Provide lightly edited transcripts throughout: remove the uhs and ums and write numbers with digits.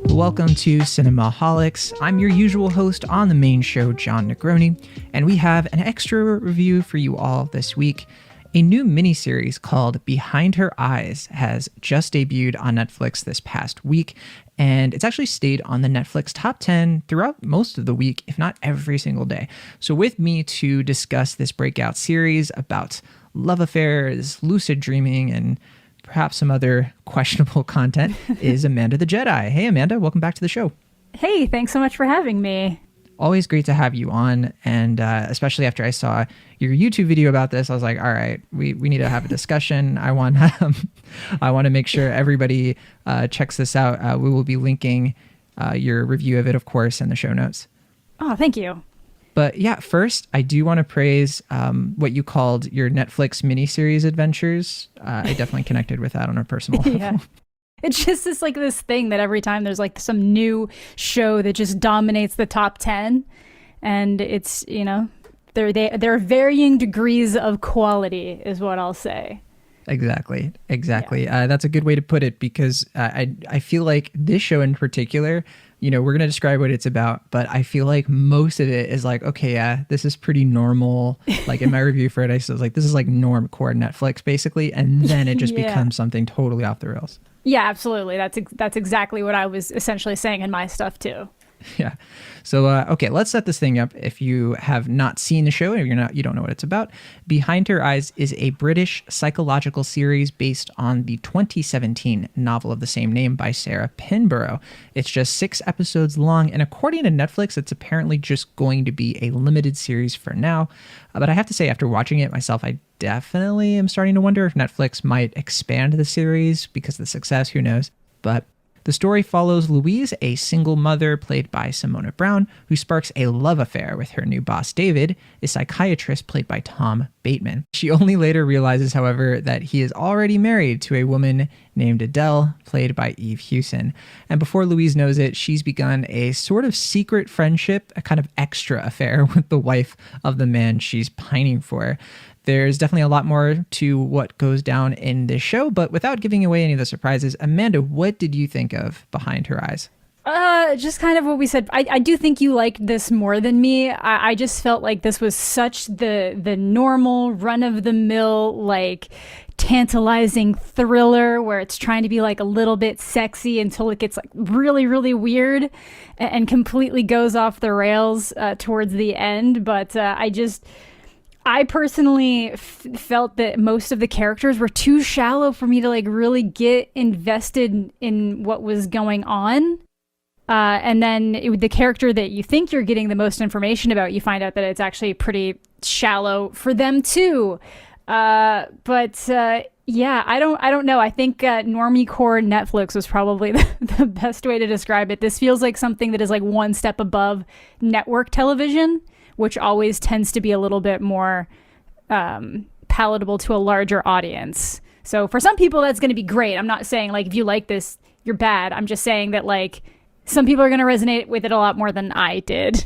Welcome to Cinemaholics. I'm your usual host on the main show, John Negroni, and we have an extra review for you all this week. A new miniseries called Behind Her Eyes has just debuted on Netflix this past week, and it's actually stayed on the Netflix top 10 throughout most of the week, if not every single day. So with me to discuss this breakout series about love affairs, lucid dreaming, and perhaps some other questionable content is Amanda the Jedi. Hey, Amanda, welcome back to the show. Hey, thanks so much for having me. Always great to have you on, and especially after I saw your YouTube video about this, I was like, all right, we need to have a discussion. I want to make sure everybody checks this out. We will be linking your review of it, of course, in the show notes. Oh, thank you. But yeah, first, I do want to praise what you called your Netflix miniseries adventures. I definitely connected with that on a personal level. Yeah. It's just this thing that every time there's like some new show that just dominates the top 10, and it's, you know, they're varying degrees of quality is what I'll say. Exactly. Yeah. That's a good way to put it, because I feel like this show in particular, you know, we're going to describe what it's about, but I feel like most of it is like, okay, yeah, this is pretty normal. Like in my review for it, I was like, this is like normcore Netflix basically. And then it just becomes something totally off the rails. Yeah, absolutely. That's exactly what I was essentially saying in my stuff too. Yeah. So, okay, let's set this thing up. If you have not seen the show, or you don't know what it's about, Behind Her Eyes is a British psychological series based on the 2017 novel of the same name by Sarah Pinborough. It's just 6 episodes long, and according to Netflix, it's apparently just going to be a limited series for now. But I have to say, after watching it myself, I definitely am starting to wonder if Netflix might expand the series because of the success. Who knows? But the story follows Louise, a single mother played by Simona Brown, who sparks a love affair with her new boss, David, a psychiatrist played by Tom Bateman. She only later realizes, however, that he is already married to a woman named Adele, played by Eve Hewson. And before Louise knows it, she's begun a sort of secret friendship, a kind of extra affair with the wife of the man she's pining for. There's definitely a lot more to what goes down in this show, but without giving away any of the surprises, Amanda, what did you think of Behind Her Eyes? Just kind of what we said. I do think you liked this more than me. I just felt like this was such the normal run-of-the-mill, like tantalizing thriller where it's trying to be like a little bit sexy until it gets like really, really weird and completely goes off the rails towards the end. But I personally felt that most of the characters were too shallow for me to like really get invested in what was going on. And then the character that you think you're getting the most information about, you find out that it's actually pretty shallow for them too. Yeah, I don't know. I think normie core Netflix was probably the best way to describe it. This feels like something that is like one step above network television, which always tends to be a little bit more palatable to a larger audience. So for some people, that's going to be great. I'm not saying like if you like this, you're bad. I'm just saying that like some people are going to resonate with it a lot more than I did.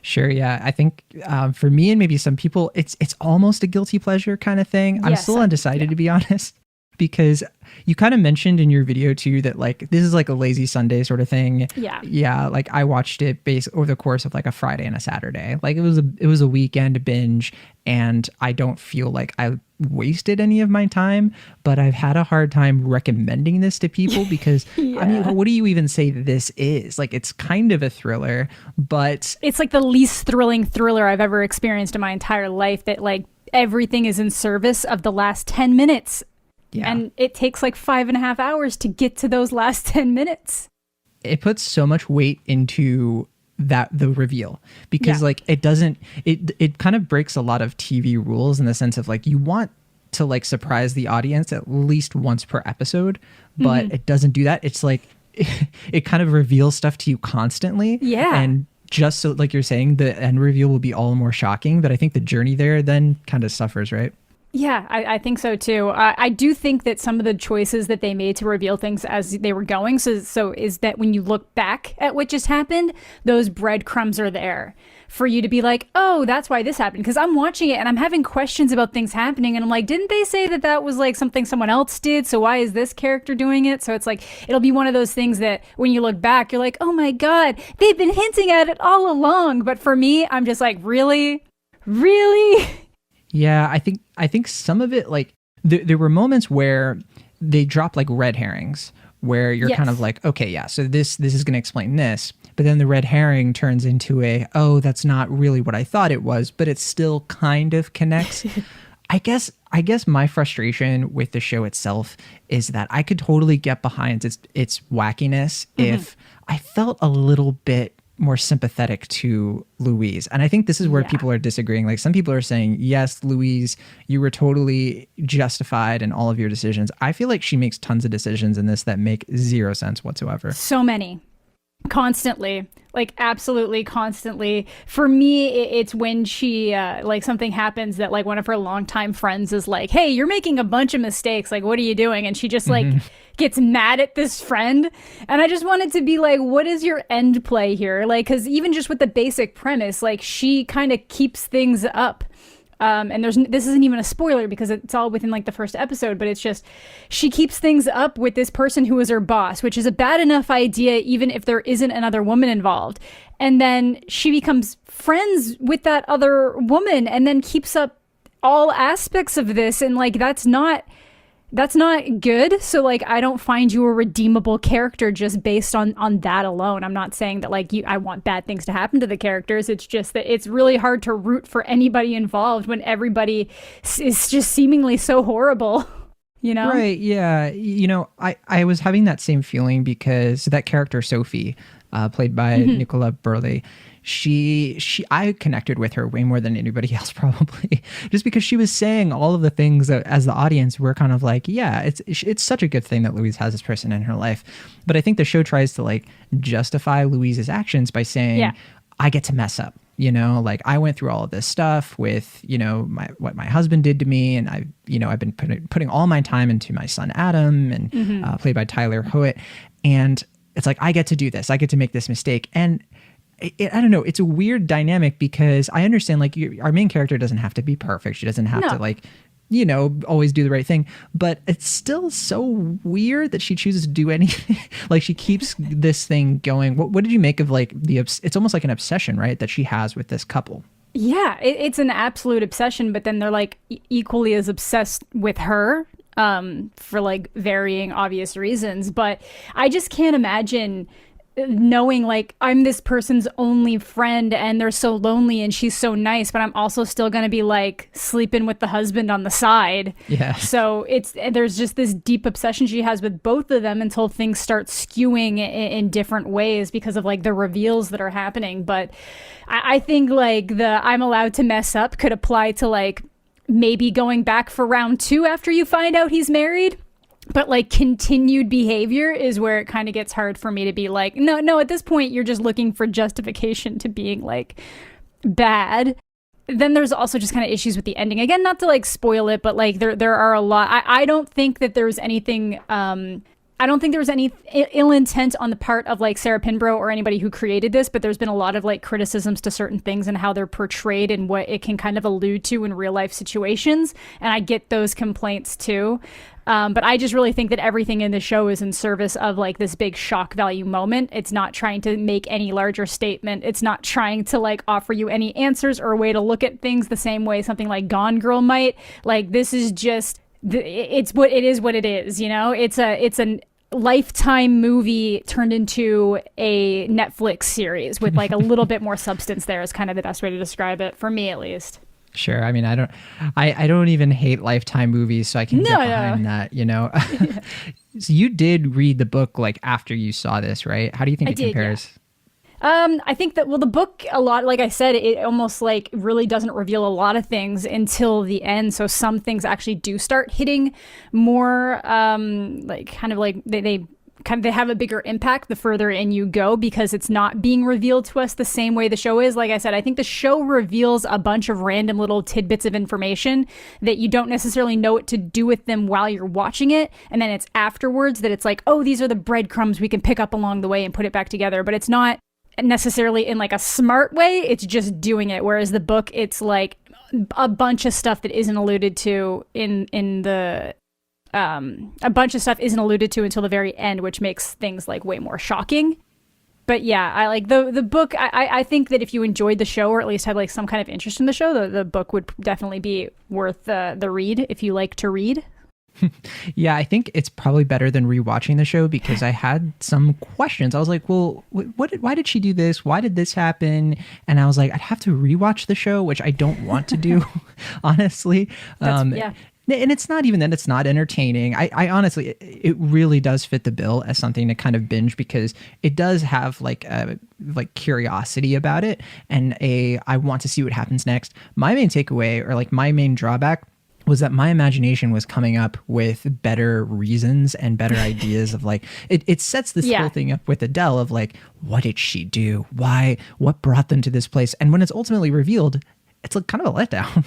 Sure, yeah. I think for me and maybe some people, it's almost a guilty pleasure kind of thing. I'm still undecided, to be honest, because you kind of mentioned in your video too that like this is like a lazy Sunday sort of thing. Yeah. Like I watched it over the course of like a Friday and a Saturday. Like it was a weekend binge, and I don't feel like I wasted any of my time, but I've had a hard time recommending this to people because I mean, what do you even say this is? Like it's kind of a thriller, but it's like the least thrilling thriller I've ever experienced in my entire life, that like everything is in service of the last 10 minutes. Yeah. And it takes like 5.5 hours to get to those last 10 minutes. It puts so much weight into the reveal, because like it kind of breaks a lot of TV rules in the sense of like you want to like surprise the audience at least once per episode, but it doesn't do that. It's like it kind of reveals stuff to you constantly. Yeah. And just so like you're saying, the end reveal will be all the more shocking, but I think the journey there then kind of suffers, right? Yeah, I think so too. I do think that some of the choices that they made to reveal things as they were going, so is that when you look back at what just happened, those breadcrumbs are there for you to be like, oh, that's why this happened. Because I'm watching it and I'm having questions about things happening, and I'm like, didn't they say that that was like something someone else did? So why is this character doing it? So it's like, it'll be one of those things that when you look back, you're like, oh my God, they've been hinting at it all along. But for me, I'm just like, really? Really? Yeah, I think some of it, like there were moments where they dropped like red herrings where you're Yes. kind of like, okay, yeah, so this is going to explain this, but then the red herring turns into a, oh, that's not really what I thought it was, but it still kind of connects. I guess my frustration with the show itself is that I could totally get behind its wackiness if I felt a little bit more sympathetic to Louise. And I think this is where Yeah. people are disagreeing. Like some people are saying, yes, Louise, you were totally justified in all of your decisions. I feel like she makes tons of decisions in this that make zero sense whatsoever. So many. Constantly, like absolutely constantly. For me, it's when she like something happens that like one of her longtime friends is like, hey, you're making a bunch of mistakes, like what are you doing? And she just like gets mad at this friend, and I just wanted to be like, what is your end play here? Like, because even just with the basic premise, like she kind of keeps things up. And this isn't even a spoiler because it's all within like the first episode, but it's just she keeps things up with this person who is her boss, which is a bad enough idea even if there isn't another woman involved. And then she becomes friends with that other woman and then keeps up all aspects of this, and like that's not good. So like I don't find you a redeemable character just based on that alone. I'm not saying that like I want bad things to happen to the characters. It's just that it's really hard to root for anybody involved when everybody is just seemingly so horrible. You know? Right. Yeah. You know, I was having that same feeling because that character, Sophie, played by Nicola Burley, I connected with her way more than anybody else probably, just because she was saying all of the things that as the audience we're kind of like, yeah, it's such a good thing that Louise has this person in her life. But I think the show tries to like justify Louise's actions by saying, Yeah. I get to mess up. You know, like I went through all of this stuff with, you know, what my husband did to me. And I've been putting all my time into my son, Adam, and played by Tyler Howitt. And it's like, I get to do this. I get to make this mistake. And I don't know. It's a weird dynamic because I understand like our main character doesn't have to be perfect. She doesn't have to like, you know, always do the right thing, but it's still so weird that she chooses to do anything. Like she keeps this thing going. What did you make of like it's almost like an obsession, right? That she has with this couple. Yeah, it's an absolute obsession, but then they're like equally as obsessed with her for like varying obvious reasons. But I just can't imagine knowing like I'm this person's only friend and they're so lonely and she's so nice, but I'm also still going to be like sleeping with the husband on the side. Yeah. So there's just this deep obsession she has with both of them until things start skewing in different ways because of like the reveals that are happening. But I think like the I'm allowed to mess up could apply to like maybe going back for round 2 after you find out he's married. But like continued behavior is where it kind of gets hard for me to be like, no, at this point, you're just looking for justification to being like bad. Then there's also just kind of issues with the ending. Again, not to like spoil it, but like there are a lot. I don't think that there's anything. I don't think there was any ill intent on the part of like Sarah Pinborough or anybody who created this, but there's been a lot of like criticisms to certain things and how they're portrayed and what it can kind of allude to in real life situations. And I get those complaints too. But I just really think that everything in the show is in service of like this big shock value moment. It's not trying to make any larger statement. It's not trying to like offer you any answers or a way to look at things the same way something like Gone Girl might. Like this is just it's what it is. What it is, you know. It's a Lifetime movie turned into a Netflix series with like a little bit more substance. There is kind of the best way to describe it for me, at least. Sure. I mean, I don't even hate Lifetime movies, so I can get behind that, you know. So you did read the book like after you saw this, right? How do you think it compares? Yeah. I think that, well, the book, a lot, like I said, it almost like really doesn't reveal a lot of things until the end. So some things actually do start hitting more, like kind of like they they have a bigger impact the further in you go, because it's not being revealed to us the same way the show is. Like I said, I think the show reveals a bunch of random little tidbits of information that you don't necessarily know what to do with them while you're watching it, and then it's afterwards that it's like, oh, these are the breadcrumbs we can pick up along the way and put it back together. But it's not necessarily in like a smart way, it's just doing it. Whereas the book, it's like a bunch of stuff that isn't alluded to in the a bunch of stuff isn't alluded to until the very end, which makes things like way more shocking. But yeah, I like the book. I think that if you enjoyed the show, or at least had like some kind of interest in the show, the book would definitely be worth the read if you like to read. Yeah, I think it's probably better than rewatching the show, because I had some questions. I was like, well, why did she do this? Why did this happen? And I was like, I'd have to rewatch the show, which I don't want to do, honestly. Yeah. And it's not even that it's not entertaining. I honestly, it really does fit the bill as something to kind of binge, because it does have like curiosity about it, and I want to see what happens next. My main takeaway, or like my main drawback, was that my imagination was coming up with better reasons and better ideas of like, it sets this whole thing up with Adele of like, what did she do? Why? What brought them to this place? And when it's ultimately revealed, it's like kind of a letdown.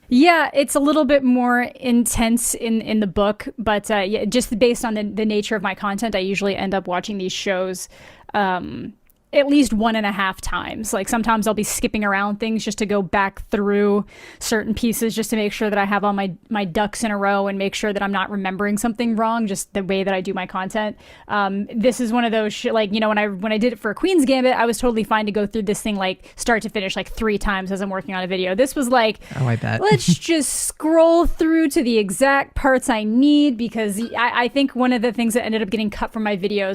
Yeah, it's a little bit more intense in the book, but yeah, just based on the nature of my content, I usually end up watching these shows at least 1.5 times. Like sometimes I'll be skipping around things just to go back through certain pieces, just to make sure that I have all my ducks in a row and make sure that I'm not remembering something wrong, just the way that I do my content. This is one of those like, you know, when I did it for Queen's Gambit, I was totally fine to go through this thing like start to finish like 3 times as I'm working on a video. This was like, oh, I bet. Let's just scroll through to the exact parts I need, because I think one of the things that ended up getting cut from my video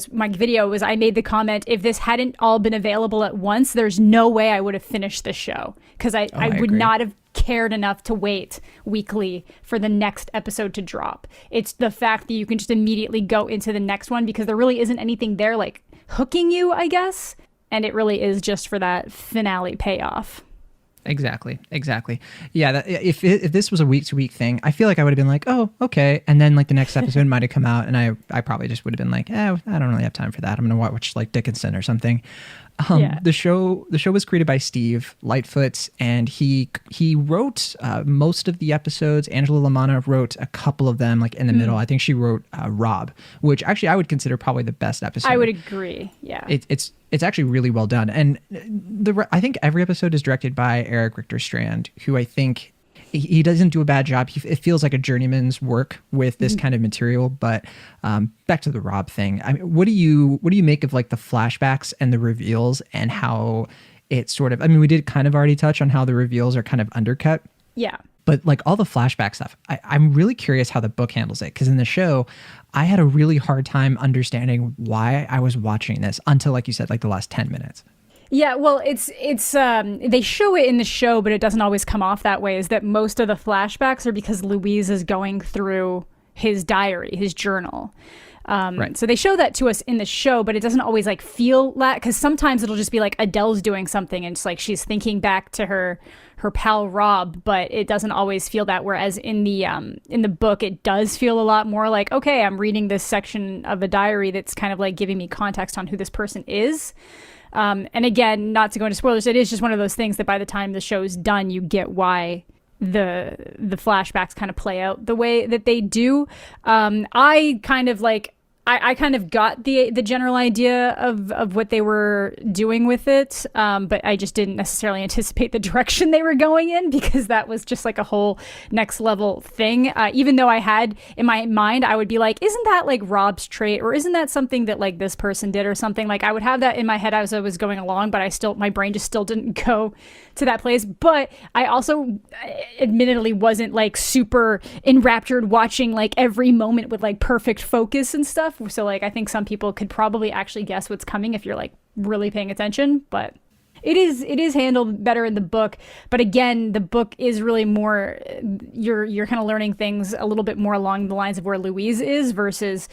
was I made the comment, if this hadn't all been available at once, there's no way I would have finished the show, because I would not have cared enough to wait weekly for the next episode to drop. It's the fact that you can just immediately go into the next one, because there really isn't anything there like hooking you, I guess, and it really is just for that finale payoff. Exactly. Yeah, if this was a week-to-week thing, I feel like I would have been like, oh, okay. And then like the next episode might have come out, and I probably just would have been like, I don't really have time for that. I'm going to watch like Dickinson or something. The show was created by Steve Lightfoot, and he wrote most of the episodes. Angela Lamanna wrote a couple of them, like in the middle. I think she wrote Rob, which actually I would consider probably the best episode. I would agree. Yeah, it's actually really well done, and I think every episode is directed by Eric Richter Strand, who I think he doesn't do a bad job. It feels like a journeyman's work with this kind of material. But back to the Rob thing. I mean, what do you make of like the flashbacks and the reveals, and how it sort of? I mean, we did kind of already touch on how the reveals are kind of undercut. Yeah. But like all the flashback stuff, I'm really curious how the book handles it, because in the show, I had a really hard time understanding why I was watching this until, like you said, like the last 10 minutes. Yeah, well, it's they show it in the show, but it doesn't always come off that way. Is that most of the flashbacks are because Louise is going through his diary, his journal. Right. So they show that to us in the show, but it doesn't always like feel that, because sometimes it'll just be like Adele's doing something and it's like she's thinking back to her pal Rob, but it doesn't always feel that. Whereas in the book, it does feel a lot more like, okay, I'm reading this section of a diary that's kind of like giving me context on who this person is. And again, not to go into spoilers, it is just one of those things that by the time the show's done, you get why the flashbacks kind of play out the way that they do. I kind of got the general idea of what they were doing with it, but I just didn't necessarily anticipate the direction they were going in, because that was just like a whole next level thing. Even though I had in my mind, I would be like, isn't that like Rob's trait, or isn't that something that like this person did or something? Like I would have that in my head as I was going along, but my brain just still didn't go to that place. But I also admittedly wasn't like super enraptured watching like every moment with like perfect focus and stuff. So like I think some people could probably actually guess what's coming if you're like really paying attention, but it is handled better in the book. But again, the book is really more you're kind of learning things a little bit more along the lines of where Louise is versus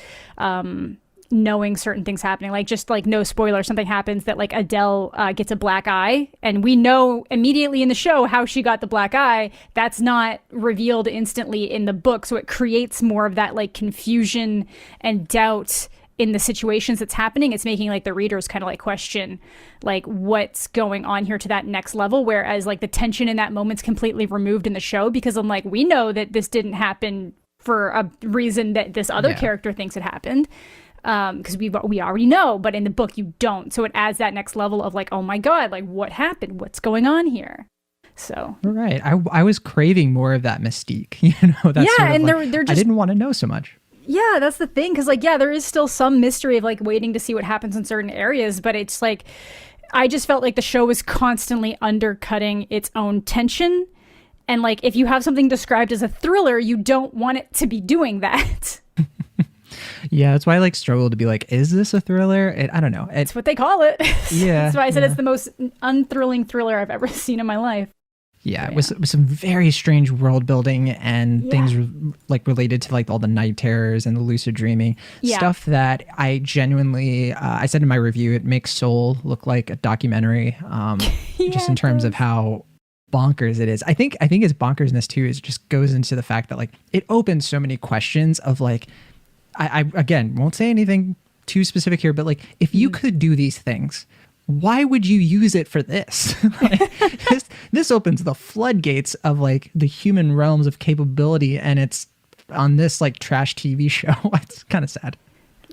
knowing certain things happening. Like just like no spoiler, something happens that like Adele gets a black eye, and we know immediately in the show how she got the black eye. That's not revealed instantly in the book, so it creates more of that like confusion and doubt in the situations that's happening, it's making like the readers kind of like question like what's going on here to that next level, whereas like the tension in that moment's completely removed in the show, because I'm like, we know that this didn't happen for a reason that this other character thinks it happened, because we already know, but in the book you don't, so it adds that next level of like, oh my god, like what happened, what's going on here. So right, I was craving more of that mystique, you know, that's yeah, sort of and like, they're just, I didn't want to know so much. yeah, that's the thing, because like, yeah, there is still some mystery of like waiting to see what happens in certain areas, but it's like, I just felt like the show was constantly undercutting its own tension, and like if you have something described as a thriller, you don't want it to be doing that. Yeah, that's why I like struggle to be like, is this a thriller? I don't know. It's what they call it. Yeah, that's why I said it's the most unthrilling thriller I've ever seen in my life. Yeah, it was some very strange world building and things like related to like all the night terrors and the lucid dreaming stuff that I genuinely, I said in my review, it makes Soul look like a documentary, just in terms of how bonkers it is. I think its bonkersness too is just goes into the fact that like it opens so many questions of like, I again won't say anything too specific here, but like if you could do these things, why would you use it for this? Like, this opens the floodgates of like the human realms of capability, and it's on this like trash TV show. It's kind of sad.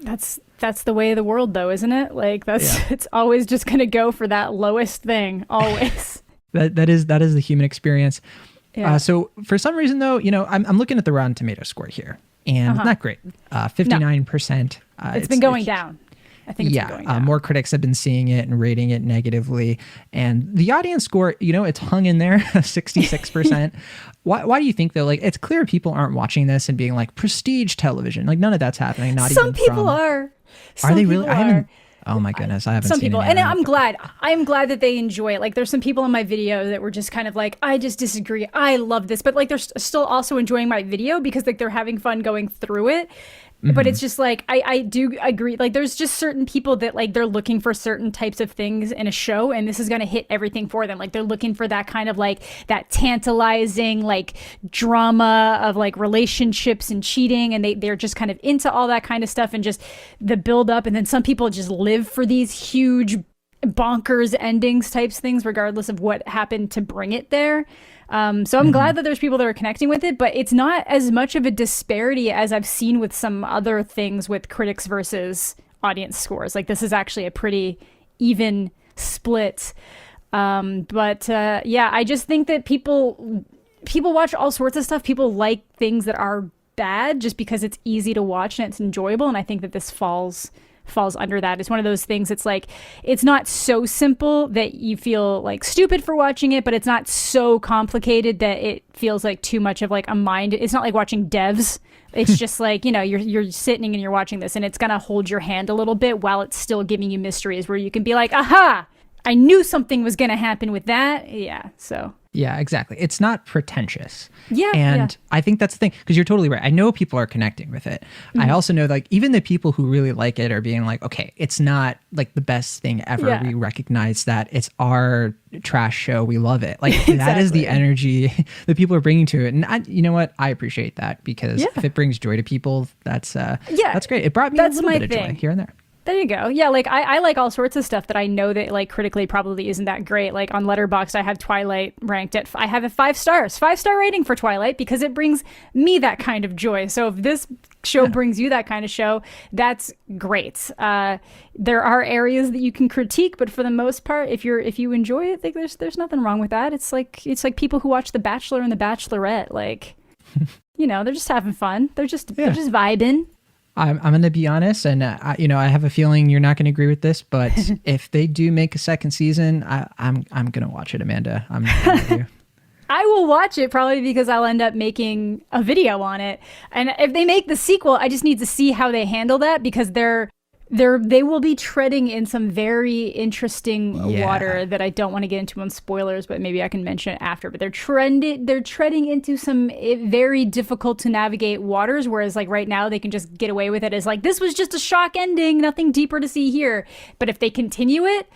That's the way of the world though, isn't it? Like it's always just going to go for that lowest thing, always. that is the human experience. Yeah. So for some reason though, you know, I'm looking at the Rotten Tomato score here, and it's not great. 59%. It's been going down. I think it's been going down. More critics have been seeing it and rating it negatively. And the audience score, you know, it's hung in there, 66%. Why do you think though? Like, it's clear people aren't watching this and being like, prestige television. Like, none of that's happening. Not Some even people are. Are they really? I haven't. Oh my goodness, I haven't some seen people, any and of that. I'm glad that they enjoy it. Like there's some people in my video that were just kind of like, I just disagree, I love this, but like they're still also enjoying my video because like they're having fun going through it. But it's just like, I do agree, like there's just certain people that like they're looking for certain types of things in a show, and this is going to hit everything for them. Like they're looking for that kind of like that tantalizing like drama of like relationships and cheating, and they're just kind of into all that kind of stuff and just the build up. And then some people just live for these huge bonkers endings types things regardless of what happened to bring it there. So I'm glad that there's people that are connecting with it, but it's not as much of a disparity as I've seen with some other things with critics versus audience scores. Like this is actually a pretty even split. Yeah, I just think that people watch all sorts of stuff. People like things that are bad just because it's easy to watch and it's enjoyable. And I think that this falls under that. It's one of those things, it's like it's not so simple that you feel like stupid for watching it, but it's not so complicated that it feels like too much of like a mind. It's not like watching Devs. It's just like, you know, you're sitting and you're watching this, and it's gonna hold your hand a little bit while it's still giving you mysteries where you can be like, aha, I knew something was gonna happen with that. Yeah, exactly. It's not pretentious. Yeah. And I think that's the thing, because you're totally right. I know people are connecting with it. I also know like even the people who really like it are being like, okay, it's not like the best thing ever. Yeah. We recognize that it's our trash show. We love it. Like that is the energy that people are bringing to it. And you know what? I appreciate that, because if it brings joy to people, that's great. It brought me a little bit of joy here and there. There you go. Yeah, like I like all sorts of stuff that I know that like critically probably isn't that great. Like on Letterboxd, I have Twilight ranked at, I have it 5 stars, 5-star rating for Twilight because it brings me that kind of joy. So if this show brings you that kind of show, that's great. There are areas that you can critique, but for the most part, if you enjoy it, like there's nothing wrong with that. It's like people who watch The Bachelor and The Bachelorette, like you know, they're just having fun. They're just vibing. I'm going to be honest, and I have a feeling you're not going to agree with this, but if they do make a second season, I'm going to watch it, Amanda. I'm with you. I will watch it probably because I'll end up making a video on it. And if they make the sequel, I just need to see how they handle that, because they will be treading in some very interesting water that I don't want to get into on spoilers, but maybe I can mention it after. But they're treading into some very difficult to navigate waters, whereas like right now they can just get away with it as like, this was just a shock ending, nothing deeper to see here. But if they continue it,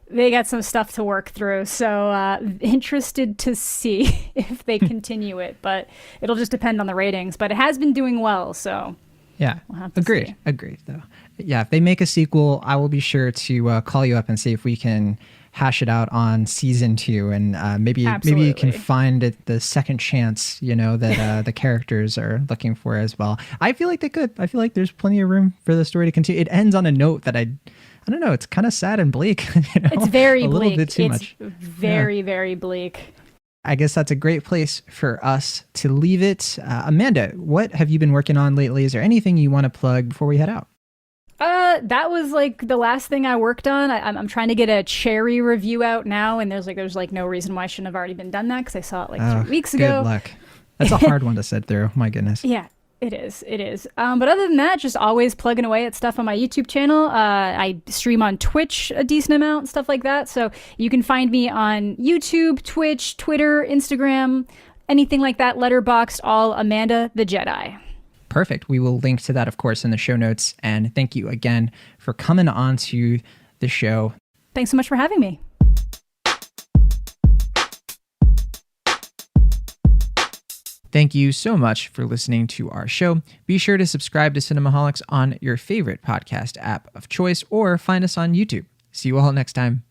they got some stuff to work through. So interested to see if they continue it, but it'll just depend on the ratings. But it has been doing well, so Yeah. We'll have to Agreed. see. Agreed, though. Yeah, if they make a sequel, I will be sure to call you up and see if we can hash it out on season 2, and maybe you can Absolutely. find it the second chance, that the characters are looking for as well. I feel like they could. I feel like there's plenty of room for the story to continue. It ends on a note that I don't know. It's kind of sad and bleak. It's very a bleak. little bit too It's much. very, very bleak. I guess that's a great place for us to leave it. Amanda, what have you been working on lately? Is there anything you want to plug before we head out? That was like the last thing I worked on. I'm trying to get a Cherry review out now, and there's no reason why I shouldn't have already been done that because I saw it like 3 weeks ago. Good luck. That's a hard one to sit through. My goodness. Yeah, it is. It is. But other than that, just always plugging away at stuff on my YouTube channel. I stream on Twitch a decent amount, stuff like that. So you can find me on YouTube, Twitch, Twitter, Instagram, anything like that. Letterboxd, all Amanda the Jedi. Perfect. We will link to that, of course, in the show notes. And thank you again for coming on to the show. Thanks so much for having me. Thank you so much for listening to our show. Be sure to subscribe to Cinemaholics on your favorite podcast app of choice or find us on YouTube. See you all next time.